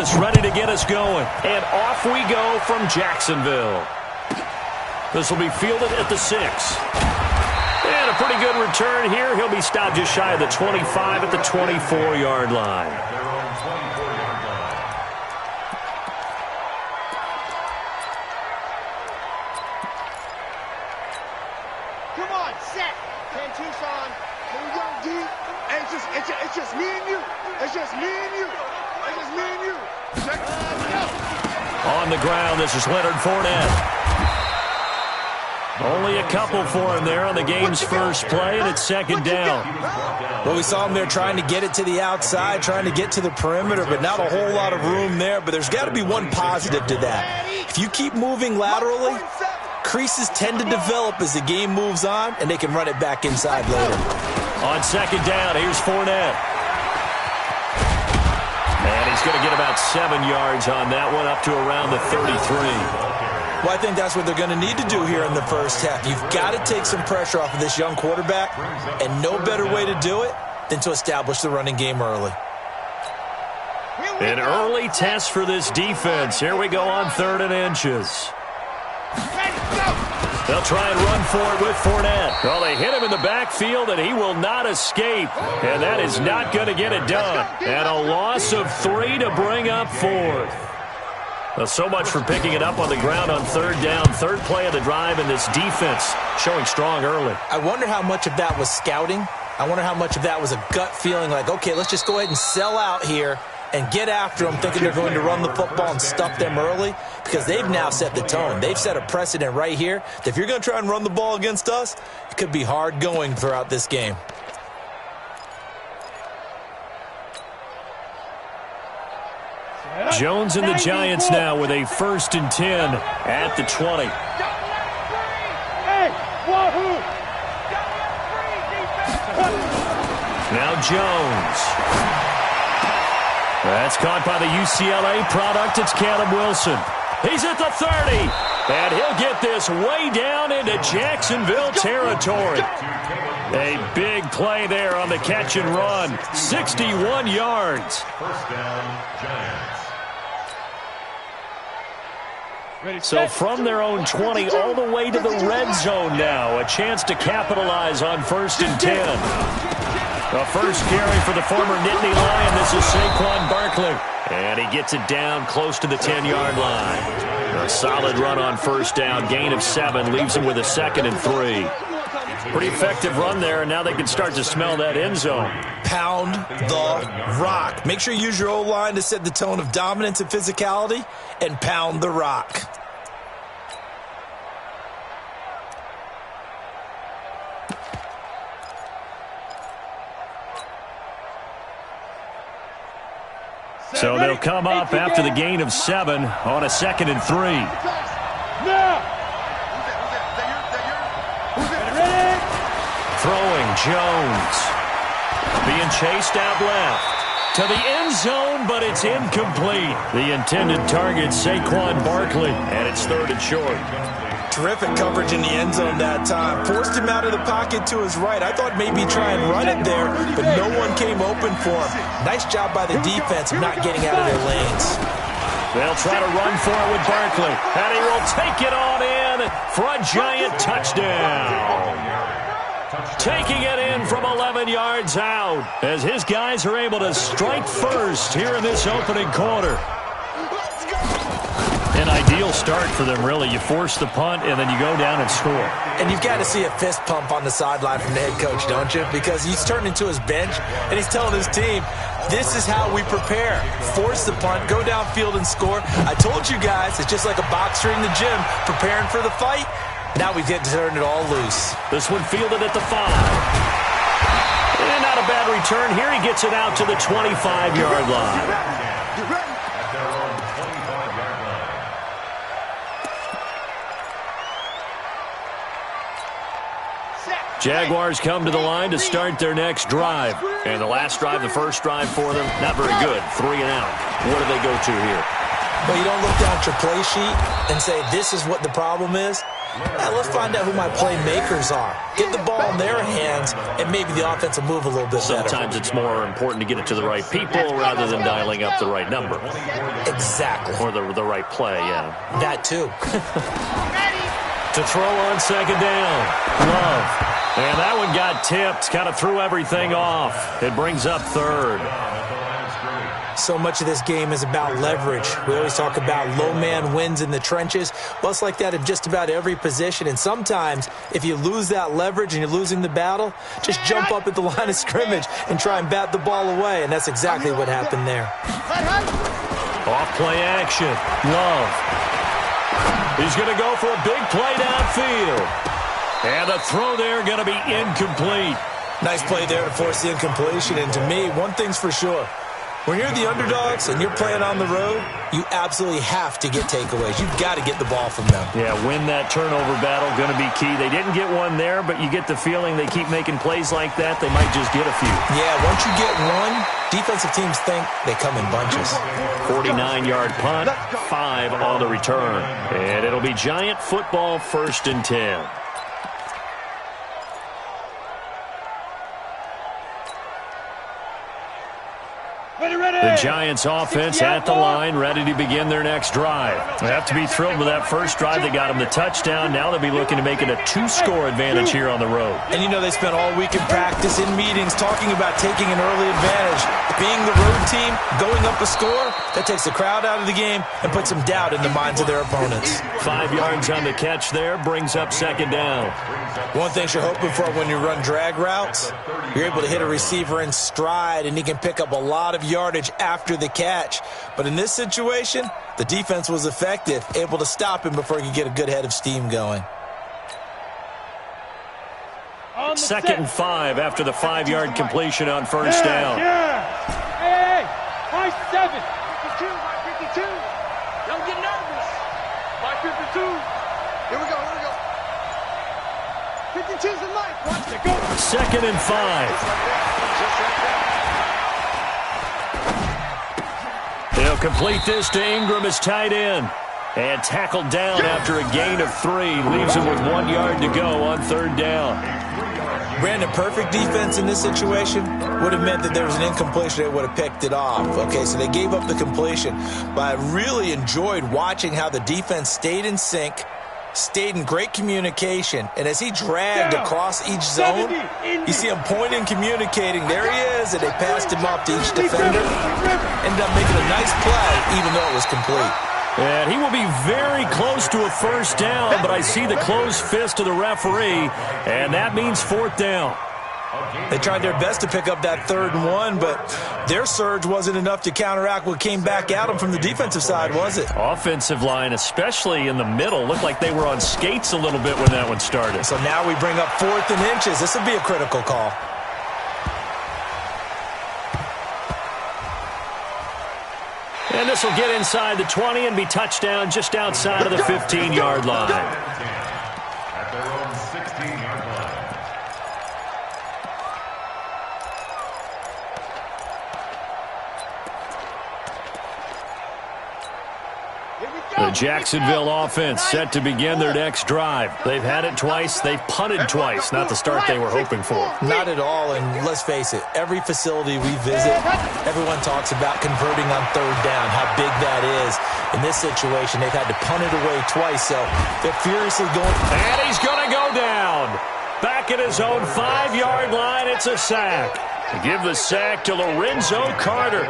is ready to get us going. And off we go from Jacksonville. This will be fielded at the 6. And a pretty good return here. He'll be stopped just shy of the 25 at the 24-yard line. Come on, set. 10-2, son. Here we go, deep. Hey, it's just me and you. It's just me and you. It's just me and you. Check. On the ground, this is Leonard Fournette. Only a couple for him there on the game's first play, and it's second down. Well, we saw him there trying to get it to the outside, trying to get to the perimeter, but not a whole lot of room there. But there's got to be one positive to that. If you keep moving laterally, creases tend to develop as the game moves on, and they can run it back inside later. On second down, here's Fournette. And he's going to get about 7 yards on that one, up to around the 33. Well, I think that's what they're going to need to do here in the first half. You've got to take some pressure off of this young quarterback, and no better way to do it than to establish the running game early. An early test for this defense. Here we go on 3rd and inches. They'll try and run for it with Fournette. Well, they hit him in the backfield, and he will not escape. And that is not going to get it done. And a loss of 3 to bring up 4th. Well, so much for picking it up on the ground on 3rd down. 3rd play of the drive, and this defense showing strong early. I wonder how much of that was scouting. I wonder how much of that was a gut feeling like, okay, let's just go ahead and sell out here and get after them, thinking they're going to run the football and stuff them early, because they've now set the tone. They've set a precedent right here that if you're going to try and run the ball against us, it could be hard going throughout this game. Jones and the Giants now with a 1st and 10 at the 20. Now Jones. That's caught by the UCLA product. It's Caleb Wilson. He's at the 30. And he'll get this way down into Jacksonville territory. A big play there on the catch and run. 61 yards. First down, Giants. So from their own 20 all the way to the red zone now. A chance to capitalize on 1st and 10. The first carry for the former Nittany Lion. This is Saquon Barkley. And he gets it down close to the 10-yard line. A solid run on 1st down. Gain of 7. Leaves him with a 2nd and 3. Pretty effective run there, and now they can start to smell that end zone. Pound the rock. Make sure you use your O-line to set the tone of dominance and physicality, and pound the rock. So they'll come up after the gain of 7 on a 2nd and 3. Throwing Jones. Being chased out left. To the end zone, but it's incomplete. The intended target, Saquon Barkley, and it's 3rd and short. Terrific coverage in the end zone that time. Forced him out of the pocket to his right. I thought maybe try and run it there, but no one came open for him. Nice job by the defense of not getting out of their lanes. They'll try to run for it with Barkley, and he will take it on in for a giant touchdown. Taking it in from 11 yards out as his guys are able to strike first here in this opening quarter. An ideal start for them, really. You force the punt, and then you go down and score. And you've got to see a fist pump on the sideline from the head coach, don't you? Because he's turned into his bench, and he's telling his team, this is how we prepare. Force the punt, go downfield and score. I told you guys, it's just like a boxer in the gym preparing for the fight. Now we get to turn it all loose. This one fielded at the 5. And not a bad return here. He gets it out to the 25-yard line. Jaguars come to the line to start their next drive. And the last drive, the first drive for them, not very good. 3 and out. What do they go to here? But you don't look down at your play sheet and say, this is what the problem is. Now let's find out who my playmakers are. Get the ball in their hands, and maybe the offense will move a little bit better. Sometimes it's more important to get it to the right people rather than dialing up the right number. Exactly. Or the right play, yeah. That too. To throw on second down. Love. And that one got tipped. Kind of threw everything off. It brings up third. So much of this game is about leverage. We always talk about low man wins in the trenches. Well, it's like that in just about every position. And sometimes, if you lose that leverage and you're losing the battle, just jump up at the line of scrimmage and try and bat the ball away. And that's exactly what happened there. Off play action. Love. He's going to go for a big play downfield. And the throw there going to be incomplete. Nice play there to force the incompletion. And to me, one thing's for sure. When you're the underdogs and you're playing on the road, you absolutely have to get takeaways. You've got to get the ball from them. Yeah, win that turnover battle, going to be key. They didn't get one there, but you get the feeling they keep making plays like that, they might just get a few. Yeah, once you get one, defensive teams think they come in bunches. 49-yard punt, 5 on the return. And it'll be Giant football, 1st and 10. The Giants offense at the line, ready to begin their next drive. They have to be thrilled with that first drive. They got them the touchdown. Now they'll be looking to make it a 2-score advantage here on the road. And you know they spent all week in practice, in meetings, talking about taking an early advantage. Being the road team, going up a score, that takes the crowd out of the game and puts some doubt in the minds of their opponents. 5 yards on the catch there, brings up second down. One thing you're hoping for when you run drag routes, you're able to hit a receiver in stride and he can pick up a lot of yardage after the catch. But in this situation, the defense was effective, able to stop him before he could get a good head of steam going. 2nd and 5 after the 5-yard completion on first down. Hey, 5-7. 52, 52. Don't get nervous. 5-52. Here we go. 52's the light. Watch it go. 2nd and 5. They'll complete this to Ingram as tight end. And tackled down after a gain of 3. Leaves him with 1 yard to go on 3rd down. Brandon, perfect defense in this situation would have meant that there was an incompletion. They would have picked it off. Okay, so they gave up the completion. But I really enjoyed watching how the defense stayed in sync, stayed in great communication, and as he dragged across each zone, you see him pointing, communicating. There he is, and they passed him up to each defender. Ended up making a nice play, even though it was complete. And he will be very close to a first down, but I see the closed fist of the referee, and that means 4th down. They tried their best to pick up that 3rd and 1, but their surge wasn't enough to counteract what came back at them from the defensive side, was it? Offensive line, especially in the middle, looked like they were on skates a little bit when that one started. So now we bring up 4th and inches. This will be a critical call. And this will get inside the 20 and be touchdown just outside of the 15-yard line. At their own 16-yard line. The Jacksonville offense set to begin their next drive. They've had it twice. They've punted twice. Not the start they were hoping for. Not at all, and let's face it, every facility we visit, everyone talks about converting on 3rd down, how big that is. In this situation, they've had to punt it away twice, so they're furiously going. And he's going to go down. Back at his own 5-yard line, it's a sack. Give the sack to Lorenzo Carter.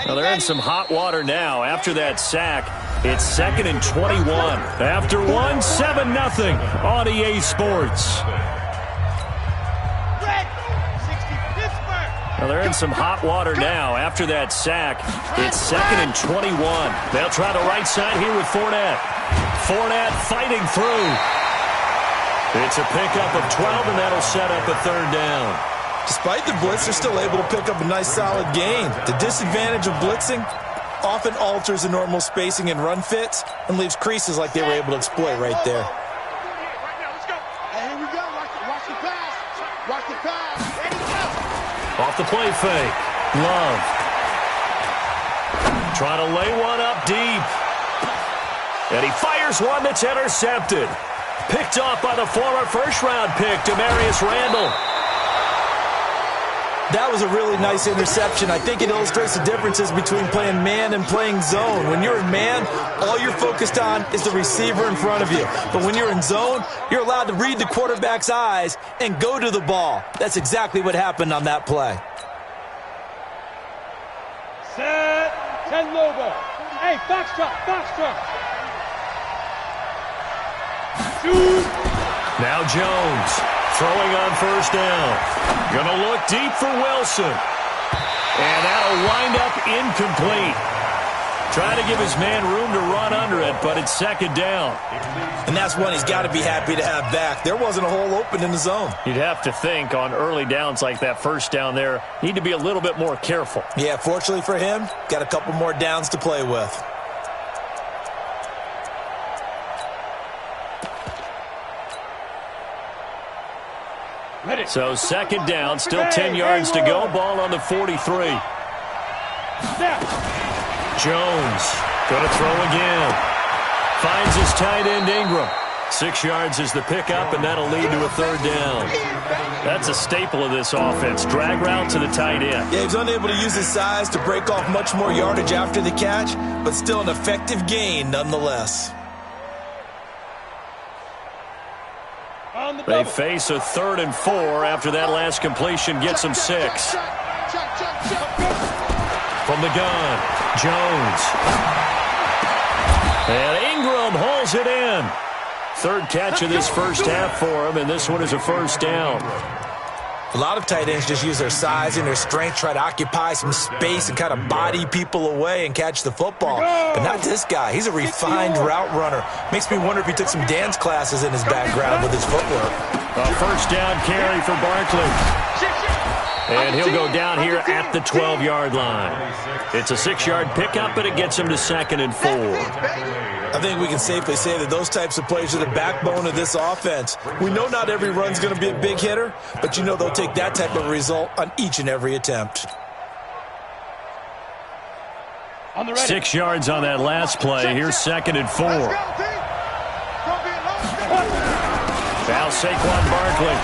Well, they're in some hot water now. After that sack, it's 2nd and 21. After one, 7-0 on EA Sports. Well, they're in some hot water now. After that sack, it's 2nd and 21. They'll try the right side here with Fournette. Fournette fighting through. It's a pickup of 12, and that'll set up a 3rd down. Despite the blitz, they're still able to pick up a nice solid gain. The disadvantage of blitzing often alters the normal spacing and run fits and leaves creases like they were able to exploit right there. Here we go. Watch the pass. Watch the Off the play fake. Love. Trying to lay one up deep. And he fires one that's intercepted. Picked off by the former first-round pick, Demarius Randall. That was a really nice interception. I think it illustrates the differences between playing man and playing zone. When you're in man, all you're focused on is the receiver in front of you. But when you're in zone, you're allowed to read the quarterback's eyes and go to the ball. That's exactly what happened on that play. Set, 10 low ball. Hey, foxtrot, foxtrot. Shoot. Now Jones throwing on first down. Gonna look deep for Wilson. And that'll wind up incomplete. Trying to give his man room to run under it, but it's second down. And that's one he's got to be happy to have back. There wasn't a hole open in the zone. You'd have to think on early downs like that first down there, need to be a little bit more careful. Yeah, fortunately for him, got a couple more downs to play with. So second down, still 10 yards to go. Ball on the 43. Jones going to throw again. Finds his tight end Ingram. 6 yards is the pickup, and that'll lead to a third down. That's a staple of this offense. Drag route to the tight end. Yeah, he's unable to use his size to break off much more yardage after the catch, but still an effective gain nonetheless. They face a 3rd and 4 after that last completion gets them 6. From the gun, Jones. And Ingram hauls it in. 3rd catch of this first half for him, and this one is a first down. A lot of tight ends just use their size and their strength, try to occupy some space and kind of body people away and catch the football. But not this guy. He's a refined route runner. Makes me wonder if he took some dance classes in his background with his footwork. A first down carry for Barkley. And he'll go down here at the 12-yard line. It's a 6-yard pickup, but it gets him to 2nd and 4. I think we can safely say that those types of plays are the backbone of this offense. We know not every run's going to be a big hitter, but you know they'll take that type of result on each and every attempt. 6 yards on that last play. Here's 2nd and 4. Now Saquon Barkley.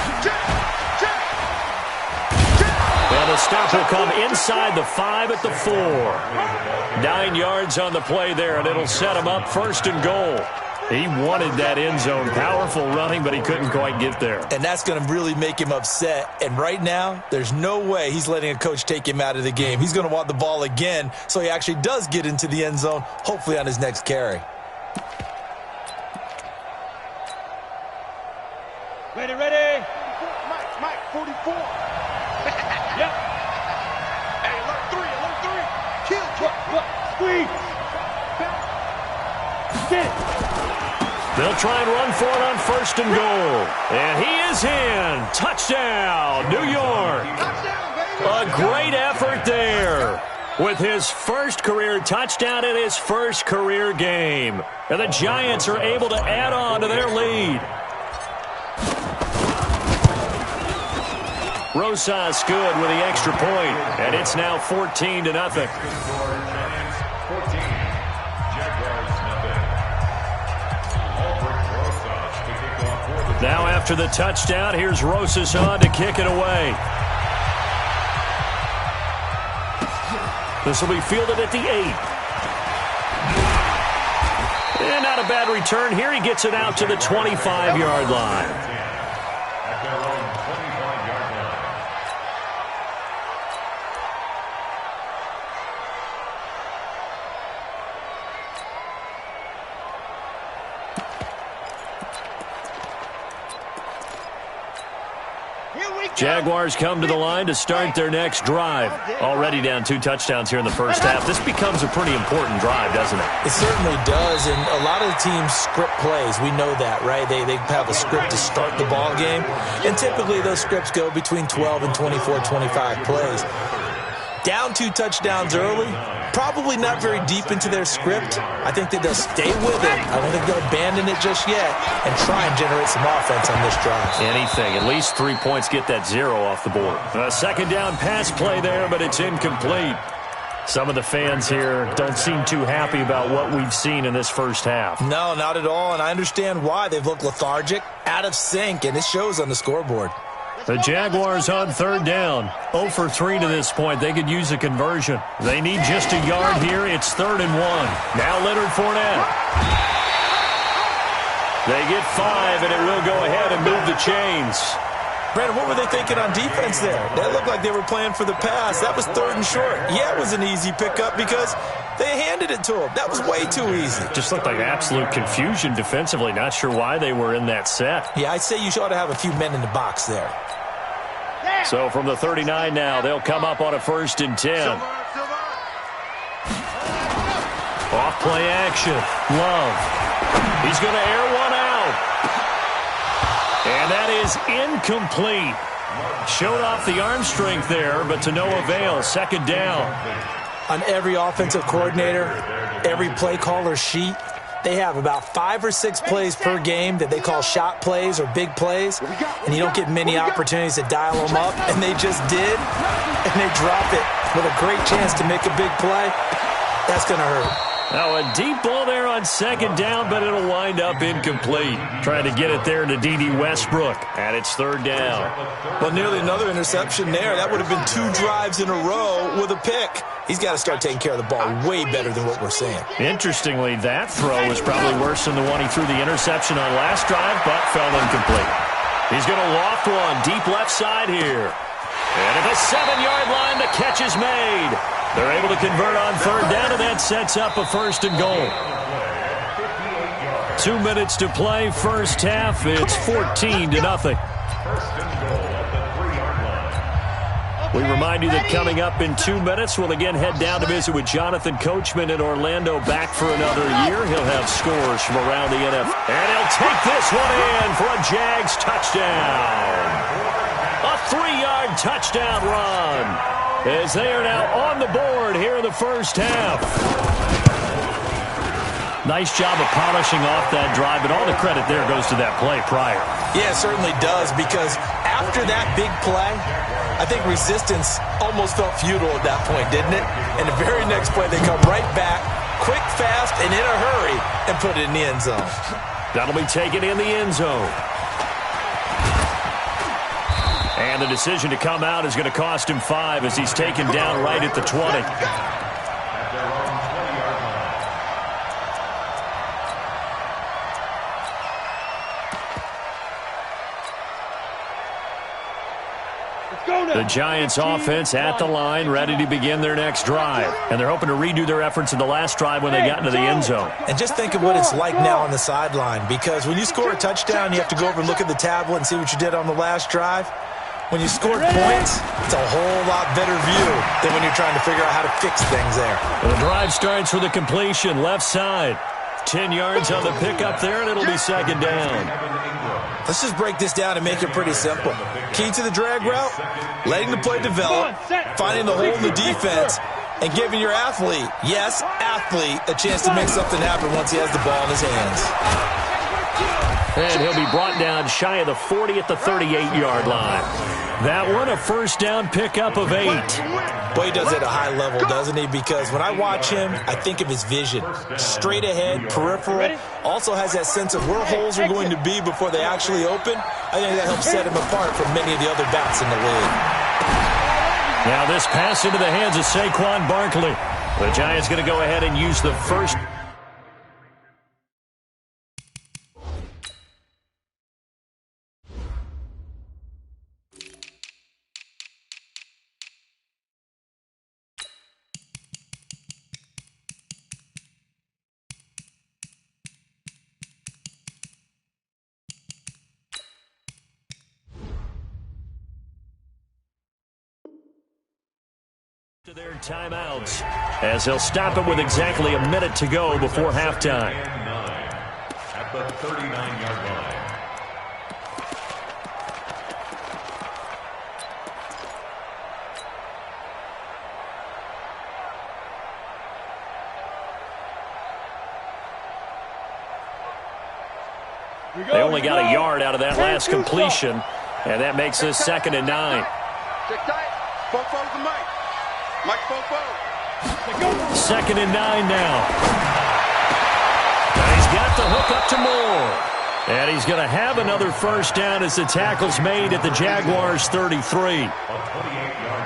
And the stop will come inside the 5 at the 4. 9 yards on the play there, and it'll set him up 1st and goal. He wanted that end zone. Powerful running, but he couldn't quite get there. And that's going to really make him upset. And right now, there's no way he's letting a coach take him out of the game. He's going to want the ball again, so he actually does get into the end zone, hopefully on his next carry. Ready, ready. Mike, 44. Yep. Hey, alert 3. Kill. Squeeze. Sit. They'll try and run for it on 1st and goal. And he is in. Touchdown, New York. A great effort there with his first career touchdown in his first career game. And the Giants are able to add on to their lead. Rosas good with the extra point, and it's now 14-0. Now after the touchdown, here's Rosas on to kick it away. This will be fielded at the 8. And not a bad return here. He gets it out to the 25-yard line. Jaguars come to the line to start their next drive. Already down 2 touchdowns here in the first half. This becomes a pretty important drive, doesn't it? It certainly does, and a lot of the teams script plays. We know that, right? They have a script to start the ball game, and typically those scripts go between 12 and 24, 25 plays. Down 2 touchdowns early, probably not very deep into their script. I think that they'll stay with it. I don't think they'll abandon it just yet and try and generate some offense on this drive. Anything. At least 3 points, get that 0 off the board. A second down pass play there, but it's incomplete. Some of the fans here don't seem too happy about what we've seen in this first half. No, not at all, and I understand why. They've looked lethargic, out of sync, and it shows on the scoreboard. The Jaguars on third down. 0 for 3 to this point. They could use a conversion. They need just a yard here. It's 3rd and 1. Now Leonard Fournette. They get 5, and it will go ahead and move the chains. Brandon, what were they thinking on defense there? That looked like they were playing for the pass. That was 3rd and short. Yeah, it was an easy pickup because they handed it to them. That was way too easy. Just looked like absolute confusion defensively. Not sure why they were in that set. Yeah, I'd say you ought to have a few men in the box there. So from the 39 now, they'll come up on a 1st and 10. Off play action. Love. He's going to air one out. And that is incomplete. Showed off the arm strength there, but to no avail. 2nd down. On every offensive coordinator, every play caller sheet, they have about 5 or 6 plays per game that they call shot plays or big plays, and you don't get many opportunities to dial them up, and they just did, and they drop it with a great chance to make a big play. That's going to hurt. Now a deep ball there on 2nd down, but it'll wind up incomplete. Trying to get it there to D.D. Westbrook, and it's 3rd down. Well, nearly another interception there. That would have been 2 drives in a row with a pick. He's got to start taking care of the ball way better than what we're seeing. Interestingly, that throw was probably worse than the one he threw the interception on last drive, but fell incomplete. He's going to loft one deep left side here. And at the 7-yard line, the catch is made. They're able to convert on 3rd down, and that sets up a 1st and goal. 2 minutes to play, first half. It's 14-0. We remind you that coming up in 2 minutes, we'll again head down to visit with Jonathan Coachman in Orlando, back for another year. He'll have scores from around the NFL. And he'll take this one in for a Jags touchdown. A 3-yard touchdown run, as they are now on the board here in the first half. Nice job of polishing off that drive, but all the credit there goes to that play prior. Yeah, it certainly does, because after that big play, I think resistance almost felt futile at that point, didn't it? And the very next play, they come right back, quick, fast, and in a hurry, and put it in the end zone. That'll be taken in the end zone. And the decision to come out is going to cost him 5 as he's taken down right at the 20. The Giants offense at the line, ready to begin their next drive. And they're hoping to redo their efforts in the last drive when they got into the end zone. And just think of what it's like now on the sideline, because when you score a touchdown, you have to go over and look at the tablet and see what you did on the last drive. When you scored points, it's a whole lot better view than when you're trying to figure out how to fix things there. Well, the drive starts with a completion, left side. 10 yards on the pickup there, and it'll be 2nd down. Let's just break this down and make it pretty simple. Key to the drag route, letting the play develop, finding the hole in the defense, and giving your athlete, yes, athlete, a chance to make something happen once he has the ball in his hands. And he'll be brought down shy of the 40 at the 38-yard line. That one, a first down pickup of 8. Boy, he does it at a high level, doesn't he? Because when I watch him, I think of his vision. Straight ahead, peripheral. Also has that sense of where holes are going to be before they actually open. I think that helps set him apart from many of the other backs in the league. Now this pass into the hands of Saquon Barkley. The Giants going to go ahead and use the first. To their timeouts, as he'll stop it with exactly a minute to go before halftime. At the 39-yard line. They only got a yard out of that last completion, and that makes this 2nd and 9. Fofo's the mic. Mike Fofo. 2nd and 9 now. And he's got the hook up to Moore. And he's going to have another first down as the tackle's made at the Jaguars' 33.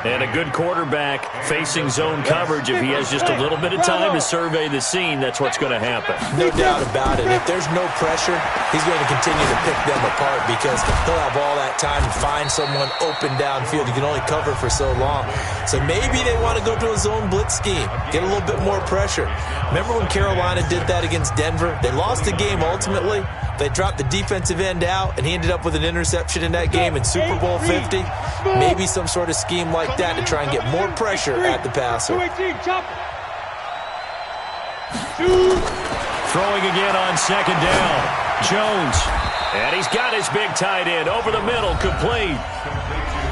And a good quarterback facing zone coverage. If he has just a little bit of time to survey the scene, that's what's going to happen. No doubt about it. If there's no pressure, he's going to continue to pick them apart because he'll have all that time to find someone open downfield. You can only cover for so long. So maybe they want to go to a zone blitz scheme, get a little bit more pressure. Remember when Carolina did that against Denver? They lost the game ultimately. They dropped the defensive end out, and he ended up with an interception in that game in Super Bowl 50. Maybe some sort of scheme like that to try and get more pressure at the passer. Throwing again on 2nd down. Jones. And he's got his big tight end over the middle, complete.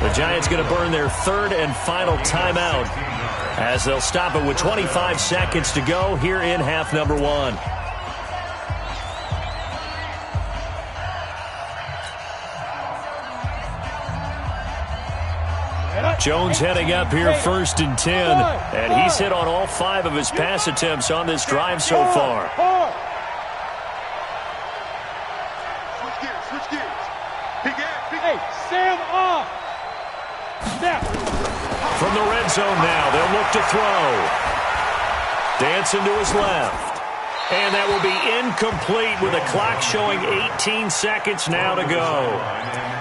The Giants going to burn their 3rd and final timeout as they'll stop it with 25 seconds to go here in half number 1. Jones heading up here 1st and 10, and he's hit on all 5 of his pass attempts on this drive so far. Switch gears. Hey, Sam off. Snap. From the red zone now, they'll look to throw. Dancing to his left. And that will be incomplete with a clock showing 18 seconds now to go.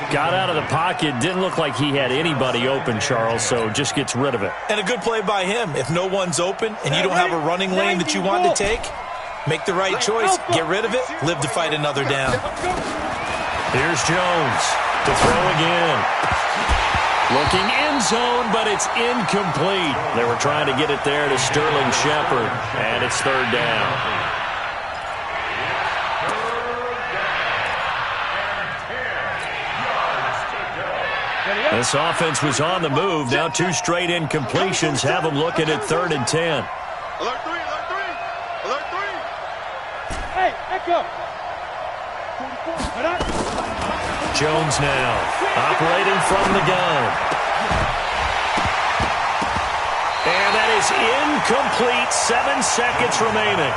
Got out of the pocket. Didn't look like he had anybody open, Charles, so just gets rid of it. And a good play by him. If no one's open and you don't have a running lane that you want to take, make the right choice. Get rid of it. Live to fight another down. Here's Jones to throw again. Looking in zone, but it's incomplete. They were trying to get it there to Sterling Shepard, and it's 3rd down. This offense was on the move. Now 2 straight incompletions have them looking at 3rd and 10. Alert 3. Alert 3. Hey, echo. Jones now operating from the gun. And that is incomplete. 7 seconds remaining.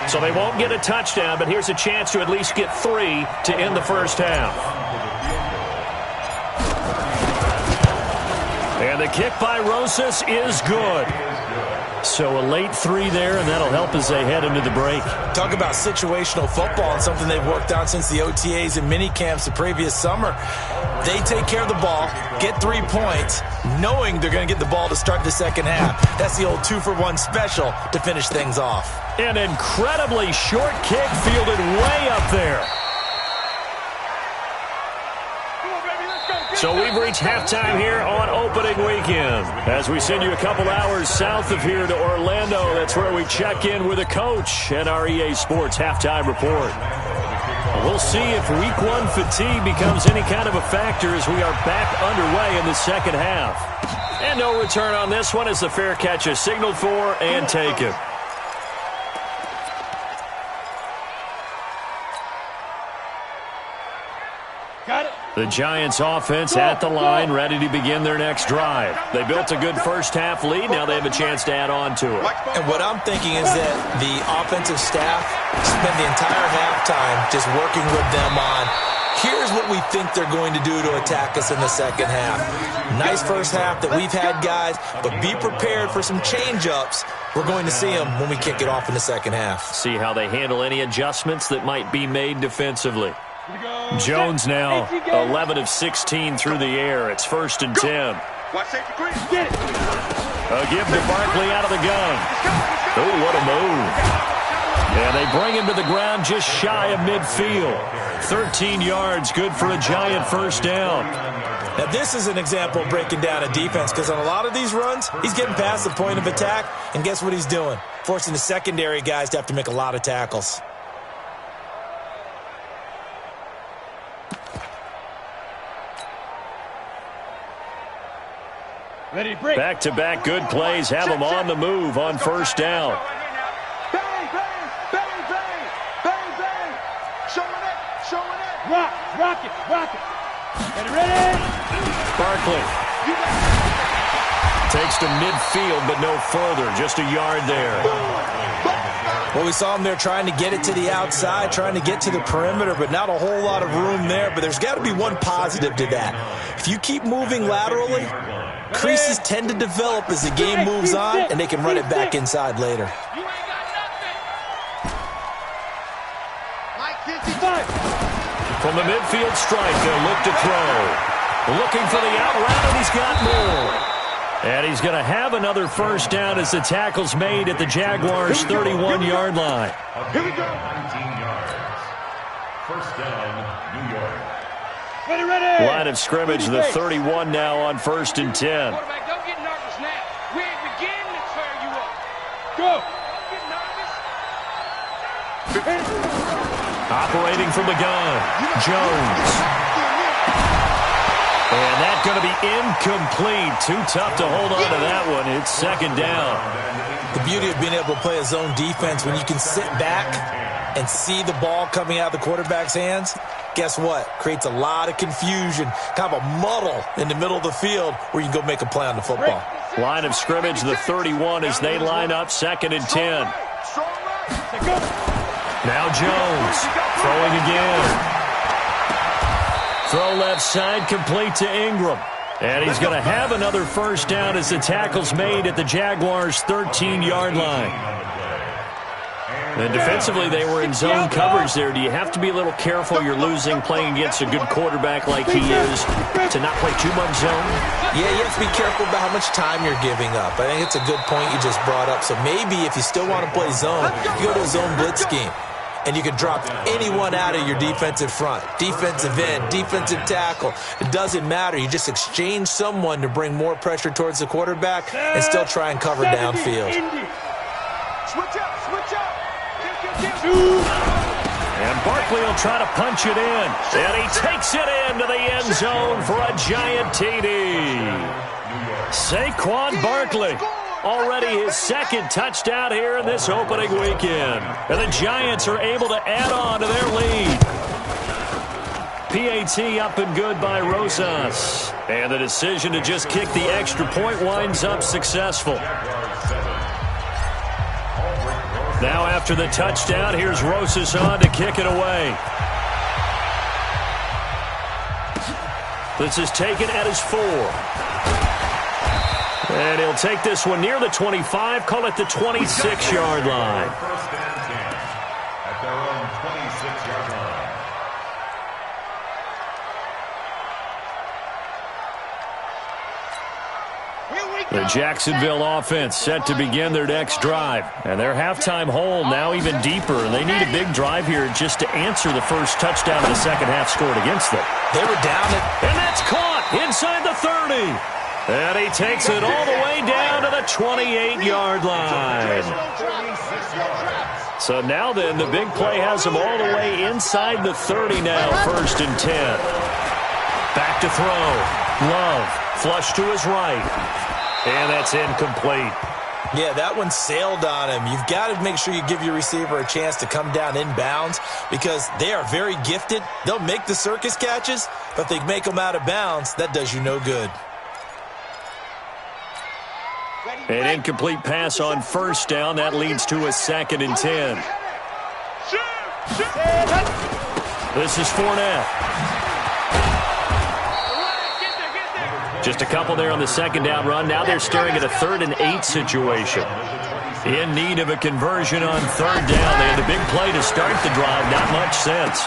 So they won't get a touchdown, but here's a chance to at least get 3 to end the first half. And the kick by Rosas is good. So a late 3 there, and that'll help as they head into the break. Talk about situational football and something they've worked on since the OTAs and mini camps the previous summer. They take care of the ball, get 3 points, knowing they're going to get the ball to start the second half. That's the old 2-for-1 special to finish things off. An incredibly short kick fielded way up there. So we've reached halftime here on opening weekend. As we send you a couple hours south of here to Orlando, that's where we check in with a coach and our EA Sports halftime report. We'll see if week 1 fatigue becomes any kind of a factor as we are back underway in the second half. And no return on this one as the fair catch is signaled for and taken. Got it. The Giants offense at the line, ready to begin their next drive. They built a good first half lead. Now they have a chance to add on to it. And what I'm thinking is that the offensive staff spend the entire halftime just working with them on, here's what we think they're going to do to attack us in the second half. Nice first half that we've had, guys, but be prepared for some change-ups. We're going to see them when we kick it off in the second half. See how they handle any adjustments that might be made defensively. Jones now 11 of 16 through the air. It's 1st and 10. Get it. A give to Barkley out of the gun. Oh, what a move. And they bring him to the ground just shy of midfield. 13 yards, good for a Giant first down. Now, this is an example of breaking down a defense because on a lot of these runs, he's getting past the point of attack, and guess what he's doing? Forcing the secondary guys to have to make a lot of tackles. Ready to break. Back-to-back good plays have them on the move on first down. Bang, bang, bang, bang, bang, Rock it. Get it ready. Barkley takes to midfield, but no further. Just a yard there. Well, we saw him there trying to get it to the outside, trying to get to the perimeter, but not a whole lot of room there. But there's got to be one positive to that. If you keep moving laterally, creases tend to develop as the game moves on, and they can run it back inside later. From the midfield stripe, they'll look to throw. Looking for the out route, and he's got more. And he's going to have another first down as the tackle's made at the Jaguars' 31-yard line. Here we go. 19 yards. First down, New York. Ready. Line of scrimmage, the 31 now on 1st and 10. Quarterback, don't get nervous now. We ain't beginning to tear you up. Go. Don't get nervous. Operating from the gun, Jones. And that's going to be incomplete. Too tough to hold on to that one. It's second down. The beauty of being able to play a zone defense, when you can sit back and see the ball coming out of the quarterback's hands, guess what? Creates a lot of confusion, kind of a muddle in the middle of the field where you can go make a play on the football. Line of scrimmage, the 31 as they line up 2nd and 10. Now Jones throwing again. Throw left side, complete to Ingram. And he's going to have another first down as the tackle's made at the Jaguars' 13-yard line. And defensively, they were in zone coverage there. Do you have to be a little careful? You're losing playing against a good quarterback like he is to not play too much zone? Yeah, you have to be careful about how much time you're giving up. I think it's a good point you just brought up. So maybe if you still want to play zone, you go to a zone blitz scheme. And you can drop anyone out of your defensive front, defensive end, defensive tackle. It doesn't matter. You just exchange someone to bring more pressure towards the quarterback and still try and cover downfield. Switch up. And Barkley will try to punch it in. And he takes it into the end zone for a giant TD. Saquon Barkley. Already his second touchdown here in this opening weekend. And the Giants are able to add on to their lead. PAT up and good by Rosas. And the decision to just kick the extra point winds up successful. Now after the touchdown, here's Rosas on to kick it away. This is taken at his 4. And he'll take this one near the 25, call it the 26-yard line. First and 10 at their own 26-yard line. The Jacksonville offense set to begin their next drive. And their halftime hole now even deeper. And they need a big drive here just to answer the first touchdown of the second half scored against them. They were down it. And that's caught inside the 30. And he takes it all the way down to the 28-yard line. So now then, the big play has him all the way inside the 30 now, 1st and 10. Back to throw. Love, flush to his right. And that's incomplete. Yeah, that one sailed on him. You've got to make sure you give your receiver a chance to come down inbounds because they are very gifted. They'll make the circus catches, but if they make them out of bounds, that does you no good. An incomplete pass on first down. That leads to a 2nd and 10. This is Fournette. Just a couple there on the second down run. Now they're staring at a 3rd and 8 situation. In need of a conversion on 3rd down. They had a big play to start the drive. Not much sense.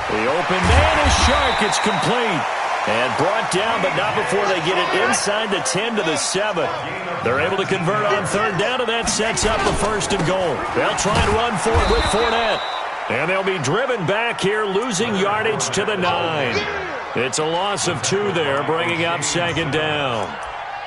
The open man is Shark. It's complete. And brought down, but not before they get it inside the 10 to the 7. They're able to convert on 3rd down, and that sets up a 1st and goal. They'll try and run for it with Fournette. And they'll be driven back here, losing yardage to the 9. It's a loss of 2 there, bringing up 2nd down.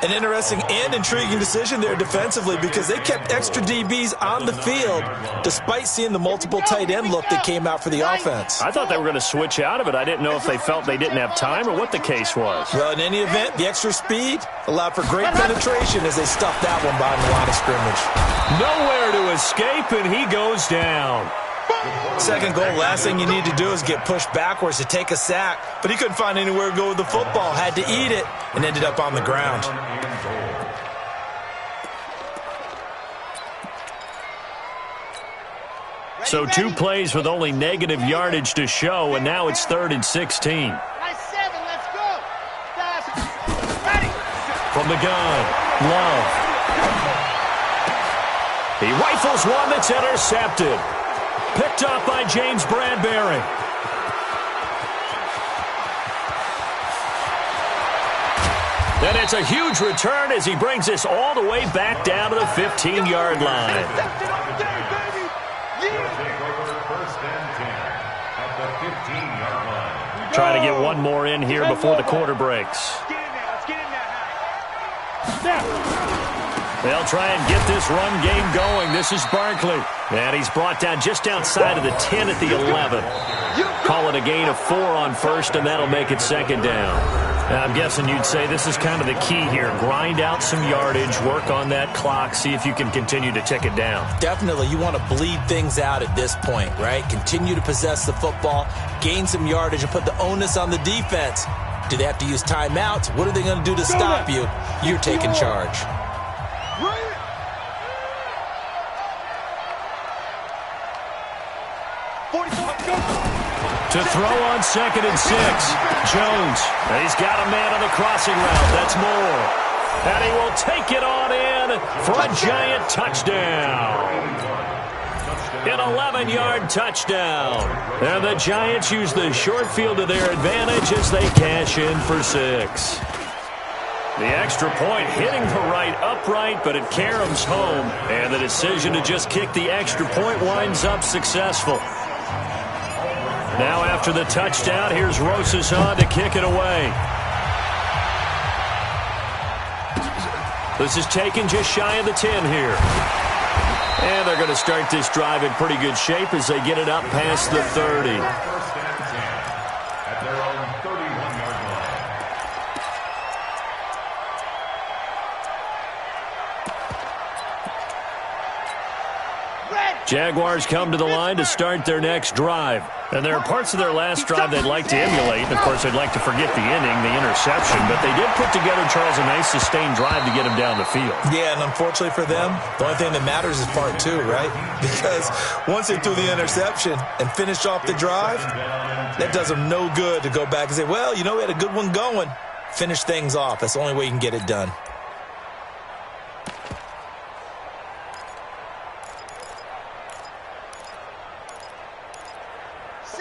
An interesting and intriguing decision there defensively because they kept extra DBs on the field despite seeing the multiple tight end look that came out for the offense. I thought they were going to switch out of it. I didn't know if they felt they didn't have time or what the case was. Well, in any event, the extra speed allowed for great penetration as they stuffed that one behind the line of scrimmage. Nowhere to escape, and he goes down. Second goal, last thing you need to do is get pushed backwards to take a sack. But he couldn't find anywhere to go with the football. Had to eat it and ended up on the ground. So 2 plays with only negative yardage to show, and now it's 3rd and 16. Nice 7, let's go. Fast. Ready. From the gun, Love. He rifles one that's intercepted. Picked up by James Bradbury. And it's a huge return as he brings us all the way back down to the 15-yard line. Trying to get one more in here before the quarter breaks. They'll try and get this run game going. This is Barkley. And he's brought down just outside of the 10 at the 11. Call it a gain of 4 on first, and that'll make it 2nd down. I'm guessing you'd say this is kind of the key here. Grind out some yardage, work on that clock, see if you can continue to tick it down. Definitely, you want to bleed things out at this point, right? Continue to possess the football, gain some yardage, and put the onus on the defense. Do they have to use timeouts? What are they going to do to stop you? You're taking charge. To throw on 2nd and 6. Jones. He's got a man on the crossing route. That's Moore. And he will take it on in for a giant touchdown. An 11-yard touchdown. And the Giants use the short field to their advantage as they cash in for 6. The extra point hitting the right upright, but it caroms home. And the decision to just kick the extra point winds up successful. Now after the touchdown, here's Rosas on to kick it away. This is taken just shy of the 10 here. And they're going to start this drive in pretty good shape as they get it up past the 30. At their own 31-yard line. Jaguars come to the line to start their next drive. And there are parts of their last drive they'd like to emulate. And, of course, they'd like to forget the inning, the interception. But they did put together, Charles, a nice sustained drive to get him down the field. Yeah, and unfortunately for them, the only thing that matters is part 2, right? Because once they threw the interception and finished off the drive, that does them no good to go back and say, well, you know, we had a good one going. Finish things off. That's the only way you can get it done.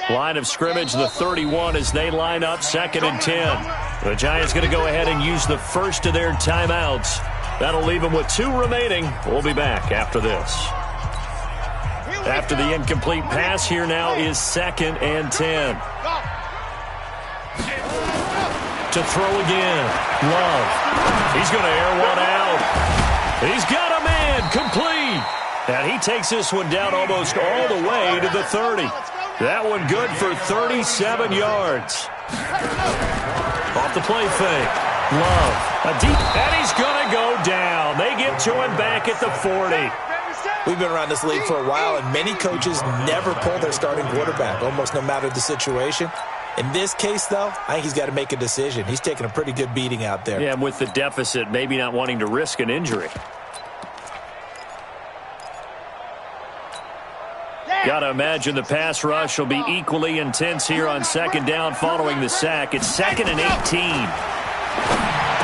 Line of scrimmage, the 31, as they line up 2nd and 10. The Giants going to go ahead and use the first of their timeouts. That'll leave them with 2 remaining. We'll be back after this. After the incomplete pass, here now is 2nd and 10. To throw again. Love. He's going to air one out. He's got a man complete. And he takes this one down almost all the way to the 30. That one good for 37 yards. Off the play fake. Love. A deep, and he's going to go down. They get to him back at the 40. We've been around this league for a while, and many coaches never pull their starting quarterback, almost no matter the situation. In this case, though, I think he's got to make a decision. He's taking a pretty good beating out there. Yeah, and with the deficit, maybe not wanting to risk an injury. Got to imagine the pass rush will be equally intense here on 2nd down following the sack. It's 2nd and 18.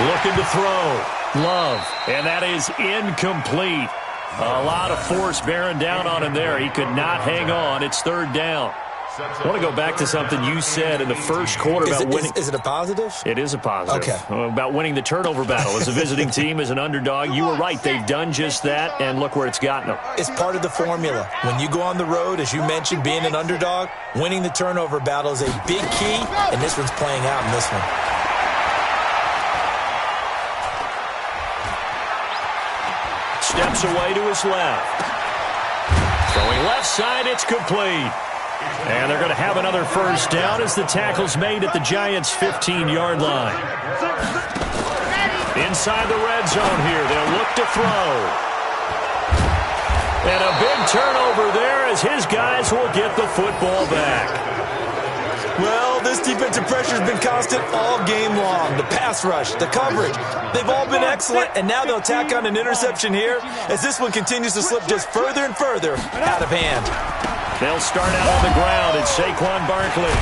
Looking to throw. Love. And that is incomplete. A lot of force bearing down on him there. He could not hang on. It's 3rd down. I want to go back to something you said in the first quarter about winning. Is it a positive? It is a positive. Okay. About winning the turnover battle. As a visiting team, as an underdog, you were right. They've done just that, and look where it's gotten them. It's part of the formula. When you go on the road, as you mentioned, being an underdog, winning the turnover battle is a big key, and this one's playing out in this one. Steps away to his left. Throwing left side, it's complete. And they're going to have another first down as the tackle's made at the Giants' 15-yard line. Inside the red zone here, they'll look to throw. And a big turnover there as his guys will get the football back. Well, this defensive pressure has been constant all game long. The pass rush, the coverage, they've all been excellent, and now they'll tack on an interception here as this one continues to slip just further and further out of hand. They'll start out on the ground. It's Saquon Barkley.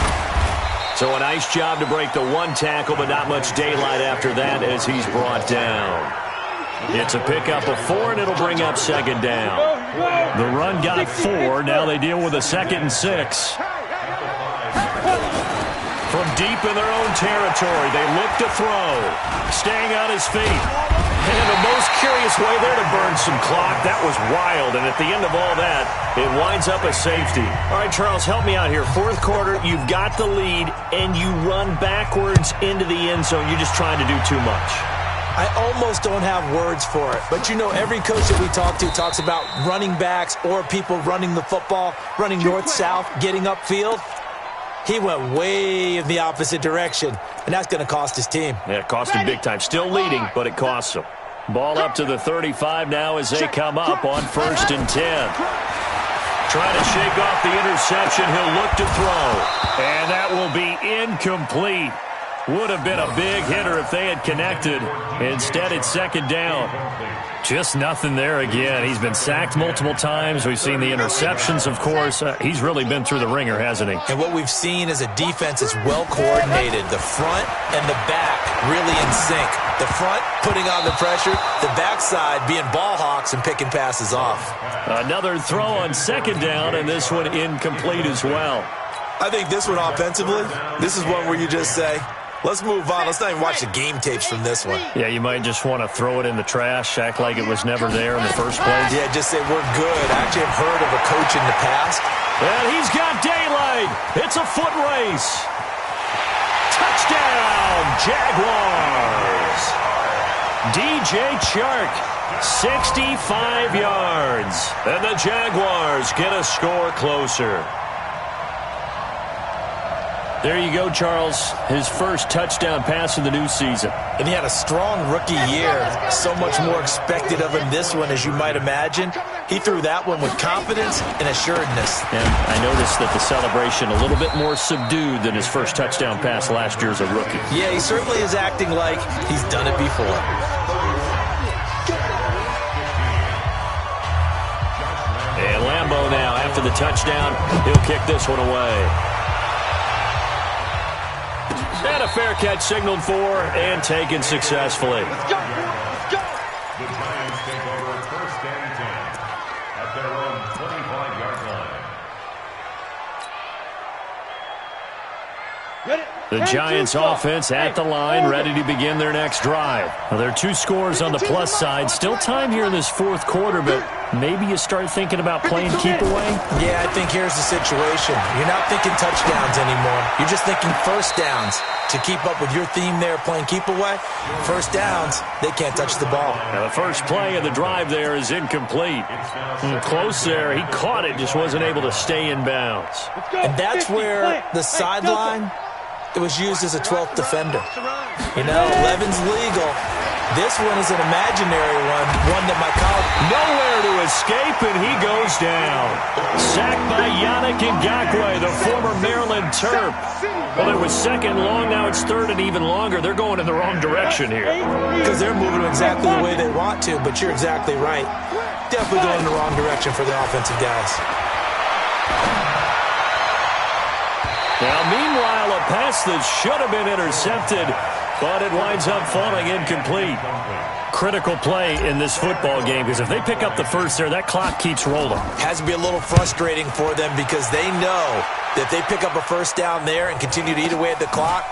So a nice job to break the one tackle, but not much daylight after that as he's brought down. It's a pickup of 4, and it'll bring up second down. The run got 4. Now they deal with a 2nd and 6. From deep in their own territory, they look to throw. Staying on his feet. And the most curious way there to burn some clock. That was wild, and at the end of all that, it winds up a safety. All right, Charles, help me out here. Fourth quarter, you've got the lead, and you run backwards into the end zone. You're just trying to do too much. I almost don't have words for it. But, you know, every coach that we talk to talks about running backs or people running the football, running north-south, getting upfield. He went way in the opposite direction, and that's going to cost his team. Yeah, it cost him big time. Still leading, but it costs him. Ball up to the 35 now as they come up on 1st and 10. Trying to shake off the interception. He'll look to throw. And that will be incomplete. Would have been a big hitter if they had connected. Instead, it's second down. Just nothing there again. He's been sacked multiple times. We've seen the interceptions, of course. He's really been through the ringer, hasn't he? And what we've seen is a defense that's well coordinated. The front and the back really in sync. The front putting on the pressure. The backside being ball hawks and picking passes off. Another throw on second down, and this one incomplete as well. I think this one offensively, this is one where you just say, let's move on. Let's not even watch the game tapes from this one. Yeah, you might just want to throw it in the trash, act like it was never there in the first place. Yeah, just say we're good. I actually have heard of a coach in the past. And he's got daylight. It's a foot race. Touchdown, Jaguars. DJ Chark, 65 yards. And the Jaguars get a score closer. There you go, Charles. His first touchdown pass of the new season. And he had a strong rookie year. So much more expected of him this one, as you might imagine. He threw that one with confidence and assuredness. And I noticed that the celebration a little bit more subdued than his first touchdown pass last year as a rookie. Yeah, he certainly is acting like he's done it before. And Lambeau now, after the touchdown, he'll kick this one away. And a fair catch signaled for and taken successfully. Let's go. Let's go. The Giants take over 1st and 10 at their own 25-yard line. The Giants offense at the line, ready to begin their next drive. Now, there are 2 scores on the plus side. Still time here in this fourth quarter, but maybe you start thinking about playing keep away? Yeah, I think here's the situation. You're not thinking touchdowns anymore. You're just thinking first downs. To keep up with your theme there, playing keep away, first downs, they can't touch the ball. Now, the first play of the drive there is incomplete. Close there. He caught it, just wasn't able to stay in bounds. And that's where the sideline, it was used as a 12th defender. You know, 11's legal. This one is an imaginary one that might call nowhere to escape, and he goes down. Sacked by Yannick Ngakoue, the former Maryland Terp. Well, it was second long, now it's third and even longer. They're going in the wrong direction here. Because they're moving exactly the way they want to, but you're exactly right. Definitely going in the wrong direction for the offensive guys. Now, meanwhile, a pass that should have been intercepted, but it winds up falling incomplete. Critical play in this football game, because if they pick up the first there, that clock keeps rolling. Has to be a little frustrating for them because they know that they pick up a first down there and continue to eat away at the clock,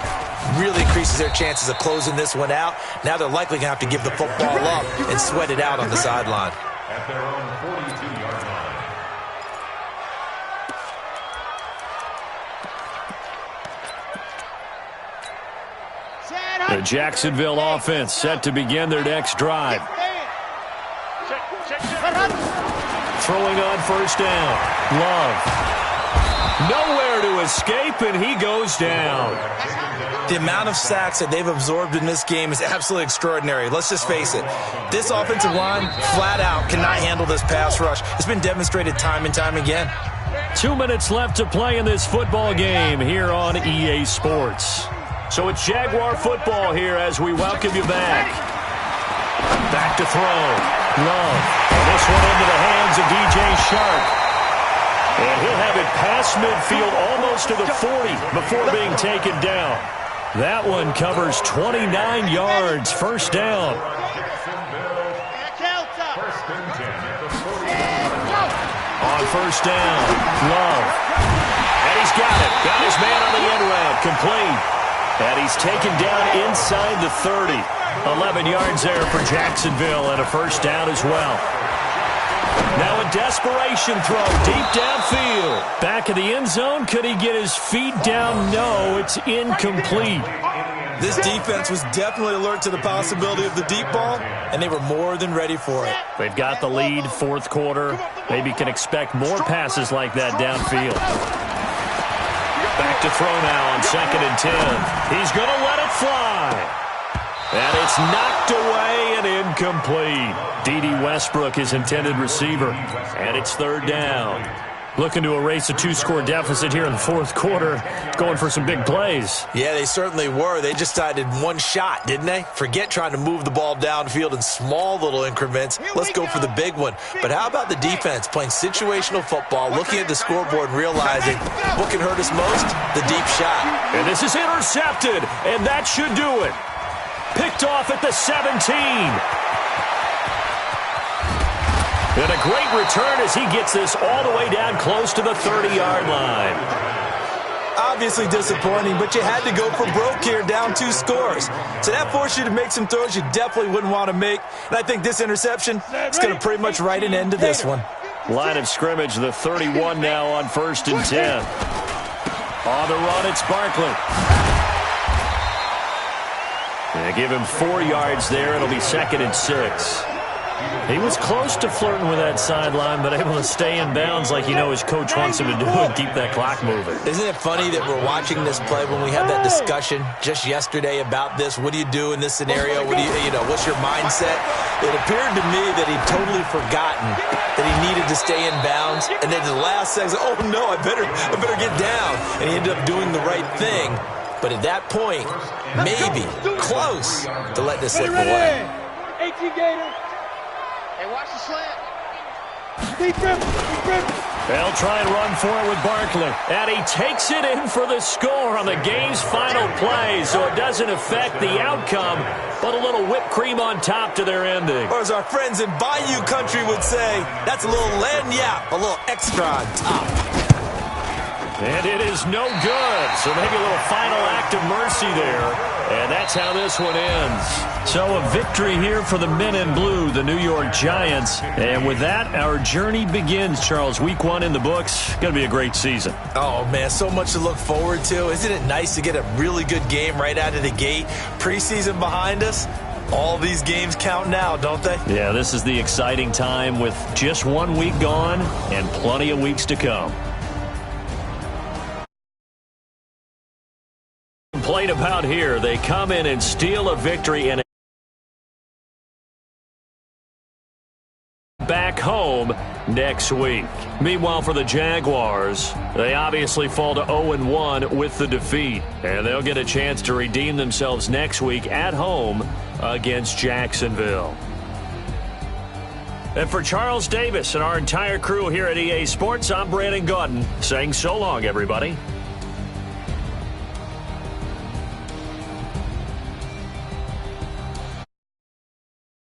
really increases their chances of closing this one out. Now they're likely going to have to give the football up and sweat it out on the sideline. At their own 42-yard line. The Jacksonville offense set to begin their next drive. Throwing on first down. Love. Nowhere to escape, and he goes down. The amount of sacks that they've absorbed in this game is absolutely extraordinary. Let's just face it. This offensive line, flat out, cannot handle this pass rush. It's been demonstrated time and time again. 2 minutes left to play in this football game here on EA Sports. So it's Jaguar football here as we welcome you back. Back to throw. Love. And this one into the hands of DJ Shark. And he'll have it past midfield almost to the 40 before being taken down. That one covers 29 yards. First down. On first down, Love. And he's got it. Got his man on the end route. Complete. And he's taken down inside the 30. 11 yards there for Jacksonville and a first down as well. Now a desperation throw deep downfield. Back in the end zone. Could he get his feet down? No, it's incomplete. This defense was definitely alert to the possibility of the deep ball, and they were more than ready for it. They've got the lead, fourth quarter. Maybe can expect more passes like that downfield. Back to throw now on 2nd and 10. He's going to let it fly. And it's knocked away and incomplete. D.D. Westbrook, his intended receiver. And it's third down. Looking to erase a 2-score deficit here in the fourth quarter. Going for some big plays. Yeah, they certainly were. They just decided one shot, didn't they? Forget trying to move the ball downfield in small little increments. Let's go for the big one. But how about the defense playing situational football, looking at the scoreboard and realizing what can hurt us most? The deep shot. And this is intercepted. And that should do it. Picked off at the 17. And a great return as he gets this all the way down close to the 30-yard line. Obviously disappointing, but you had to go for broke here, down 2 scores. So that forced you to make some throws you definitely wouldn't want to make. And I think this interception is going to pretty much write an end to this one. Line of scrimmage, the 31 now on 1st and 10. On the run, it's Barkley. They give him 4 yards there. It'll be 2nd and 6. He was close to flirting with that sideline, but able to stay in bounds like you know his coach wants him to do and keep that clock moving. Isn't it funny that we're watching this play when we had that discussion just yesterday about this? What do you do in this scenario? What do you know, what's your mindset? It appeared to me that he'd totally forgotten that he needed to stay in bounds, and then the last second, oh no, I better get down. And he ended up doing the right thing. But at that point, maybe close to let this slip away. 18 Gator. Hey, watch the slant. Deep rip. They'll try and run for it with Barkley. And he takes it in for the score on the game's final play, so it doesn't affect the outcome, but a little whipped cream on top to their ending. Or as our friends in Bayou Country would say, that's a little lagniappe, a little extra on top. And it is no good. So maybe a little final act of mercy there. And that's how this one ends. So a victory here for the men in blue, the New York Giants. And with that, our journey begins, Charles. Week 1 in the books. Going to be a great season. Oh, man, so much to look forward to. Isn't it nice to get a really good game right out of the gate? Preseason behind us. All these games count now, don't they? Yeah, this is the exciting time with just 1 week gone and plenty of weeks to come. Complain about here. They come in and steal a victory and back home next week. Meanwhile, for the Jaguars, they obviously fall to 0-1 with the defeat, and they'll get a chance to redeem themselves next week at home against Jacksonville. And for Charles Davis and our entire crew here at EA Sports, I'm Brandon Gaudin saying so long, everybody.